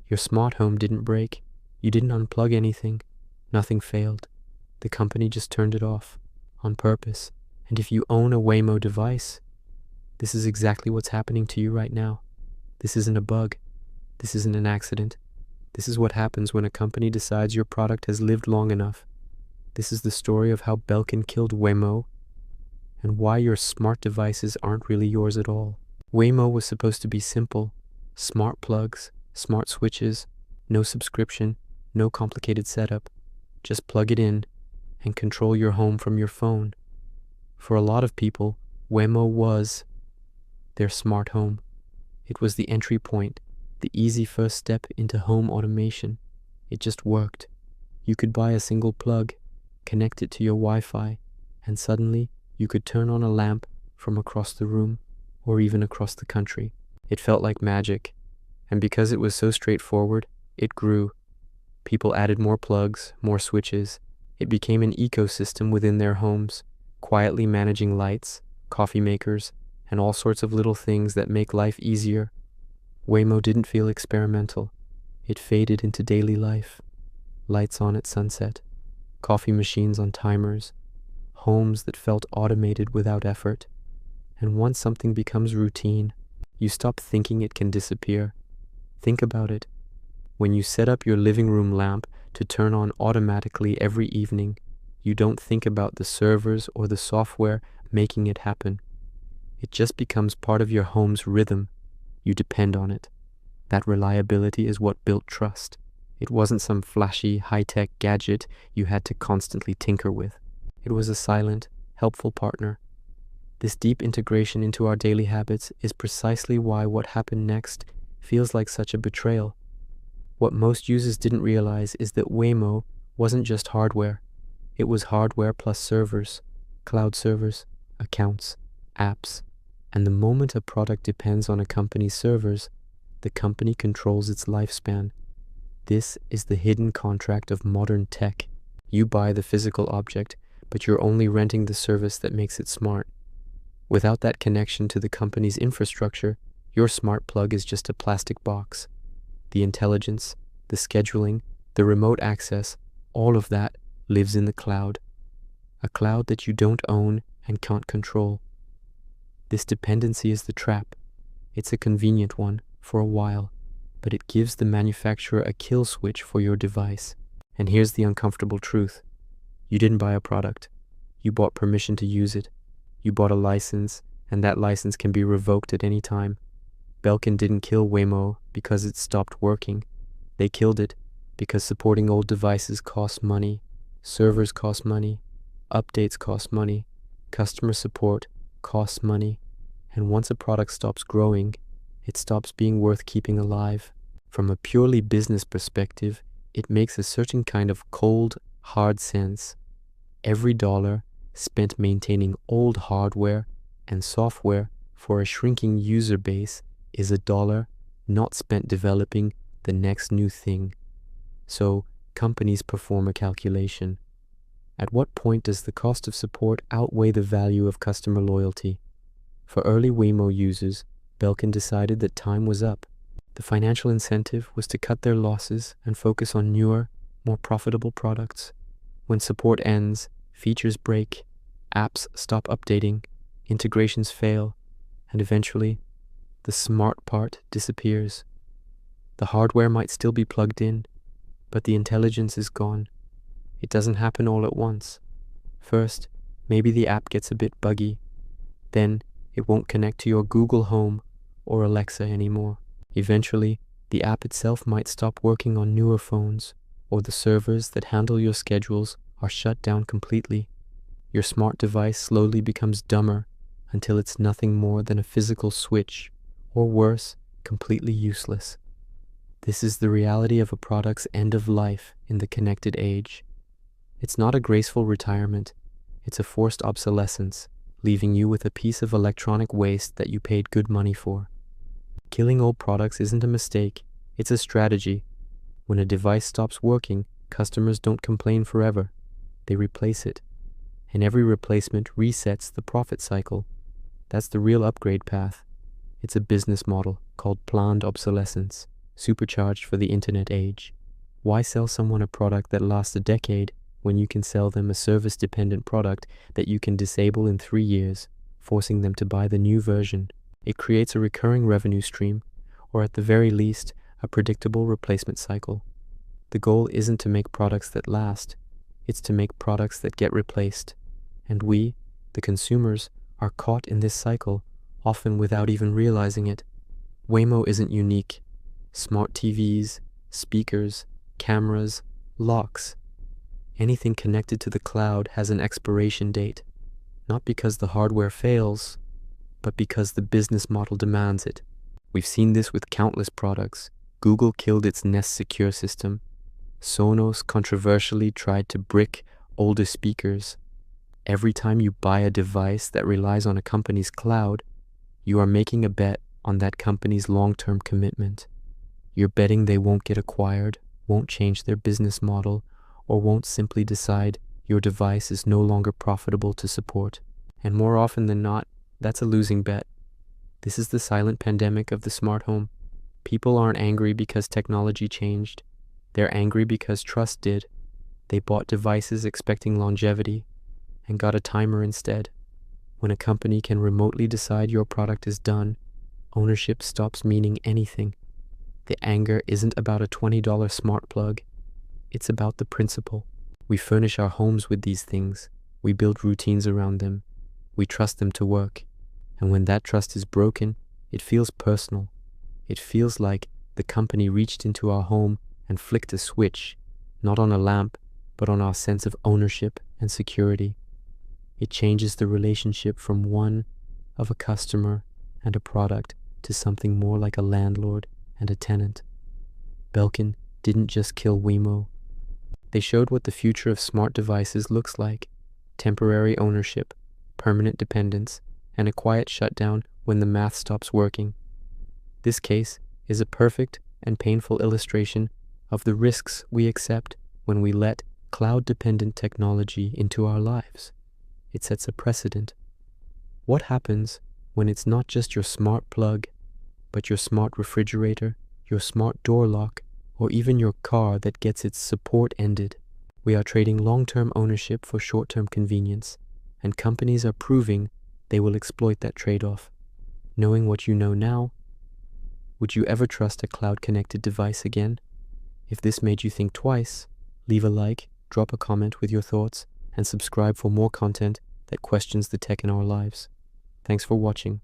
Your smart home didn't break. You didn't unplug anything. Nothing failed. The company just turned it off on purpose. And if you own a Wemo device, this is exactly what's happening to you right now. This isn't a bug. This isn't an accident. This is what happens when a company decides your product has lived long enough. This is the story of how Belkin killed Wemo and why your smart devices aren't really yours at all. Wemo was supposed to be simple. Smart plugs, smart switches, no subscription, no complicated setup. Just plug it in and control your home from your phone. For a lot of people, Wemo was their smart home. It was the entry point, the easy first step into home automation. It just worked. You could buy a single plug, connect it to your Wi-Fi, and suddenly you could turn on a lamp from across the room or even across the country. It felt like magic, and because it was so straightforward, it grew. People added more plugs, more switches. It became an ecosystem within their homes, quietly managing lights, coffee makers, and all sorts of little things that make life easier. Wemo didn't feel experimental. It faded into daily life. Lights on at sunset, coffee machines on timers, homes that felt automated without effort. And once something becomes routine, you stop thinking it can disappear. Think about it. When you set up your living room lamp to turn on automatically every evening, you don't think about the servers or the software making it happen. It just becomes part of your home's rhythm. You depend on it. That reliability is what built trust. It wasn't some flashy, high-tech gadget you had to constantly tinker with. It was a silent, helpful partner. This deep integration into our daily habits is precisely why what happened next feels like such a betrayal. What most users didn't realize is that Wemo wasn't just hardware. It was hardware plus servers, cloud servers, accounts, apps. And the moment a product depends on a company's servers, the company controls its lifespan. This is the hidden contract of modern tech. You buy the physical object, but you're only renting the service that makes it smart. Without that connection to the company's infrastructure, your smart plug is just a plastic box. The intelligence, the scheduling, the remote access, all of that lives in the cloud. A cloud that you don't own and can't control. This dependency is the trap. It's a convenient one for a while, but it gives the manufacturer a kill switch for your device. And here's the uncomfortable truth. You didn't buy a product. You bought permission to use it. You bought a license, and that license can be revoked at any time. Belkin didn't kill Wemo because it stopped working. They killed it because supporting old devices costs money, servers cost money, updates cost money, customer support costs money, and once a product stops growing, it stops being worth keeping alive. From a purely business perspective, it makes a certain kind of cold, hard sense. Every dollar spent maintaining old hardware and software for a shrinking user base is a dollar not spent developing the next new thing. So, companies perform a calculation. At what point does the cost of support outweigh the value of customer loyalty? For early Wemo users, Belkin decided that time was up. The financial incentive was to cut their losses and focus on newer, more profitable products. When support ends, features break, apps stop updating, integrations fail, and eventually, the smart part disappears. The hardware might still be plugged in, but the intelligence is gone. It doesn't happen all at once. First, maybe the app gets a bit buggy. Then, it won't connect to your Google Home or Alexa anymore. Eventually, the app itself might stop working on newer phones, or the servers that handle your schedules are shut down completely. Your smart device slowly becomes dumber until it's nothing more than a physical switch, or worse, completely useless. This is the reality of a product's end of life in the connected age. It's not a graceful retirement, it's a forced obsolescence, leaving you with a piece of electronic waste that you paid good money for. Killing old products isn't a mistake, it's a strategy. When a device stops working, customers don't complain forever. They replace it. And every replacement resets the profit cycle. That's the real upgrade path. It's a business model called planned obsolescence. supercharged for the internet age. Why sell someone a product that lasts a decade when you can sell them a service-dependent product that you can disable in 3 years, forcing them to buy the new version? It creates a recurring revenue stream, or at the very least, a predictable replacement cycle. The goal isn't to make products that last, it's to make products that get replaced. And we, the consumers, are caught in this cycle, often without even realizing it. Wemo isn't unique. Smart TVs, speakers, cameras, locks, anything connected to the cloud has an expiration date, not because the hardware fails, but because the business model demands it. We've seen this with countless products. Google killed its Nest Secure system. Sonos controversially tried to brick older speakers. Every time you buy a device that relies on a company's cloud, you are making a bet on that company's long-term commitment. You're betting they won't get acquired, won't change their business model, or won't simply decide your device is no longer profitable to support. And more often than not, that's a losing bet. This is the silent pandemic of the smart home. People aren't angry because technology changed. They're angry because trust did. They bought devices expecting longevity and got a timer instead. When a company can remotely decide your product is done, ownership stops meaning anything. The anger isn't about a $20 smart plug. It's about the principle. We furnish our homes with these things. We build routines around them. We trust them to work. And when that trust is broken, it feels personal. It feels like the company reached into our home and flicked a switch, not on a lamp, but on our sense of ownership and security. It changes the relationship from one of a customer and a product to something more like a landlord and a tenant. Belkin didn't just kill Wemo. They showed what the future of smart devices looks like: temporary ownership, permanent dependence, and a quiet shutdown when the math stops working. This case is a perfect and painful illustration of the risks we accept when we let cloud-dependent technology into our lives. It sets a precedent. What happens when it's not just your smart plug, but your smart refrigerator, your smart door lock, or even your car that gets its support ended? We are trading long-term ownership for short-term convenience, and companies are proving they will exploit that trade-off. Knowing what you know now, would you ever trust a cloud-connected device again? If this made you think twice, leave a like, drop a comment with your thoughts, and subscribe for more content that questions the tech in our lives. Thanks for watching.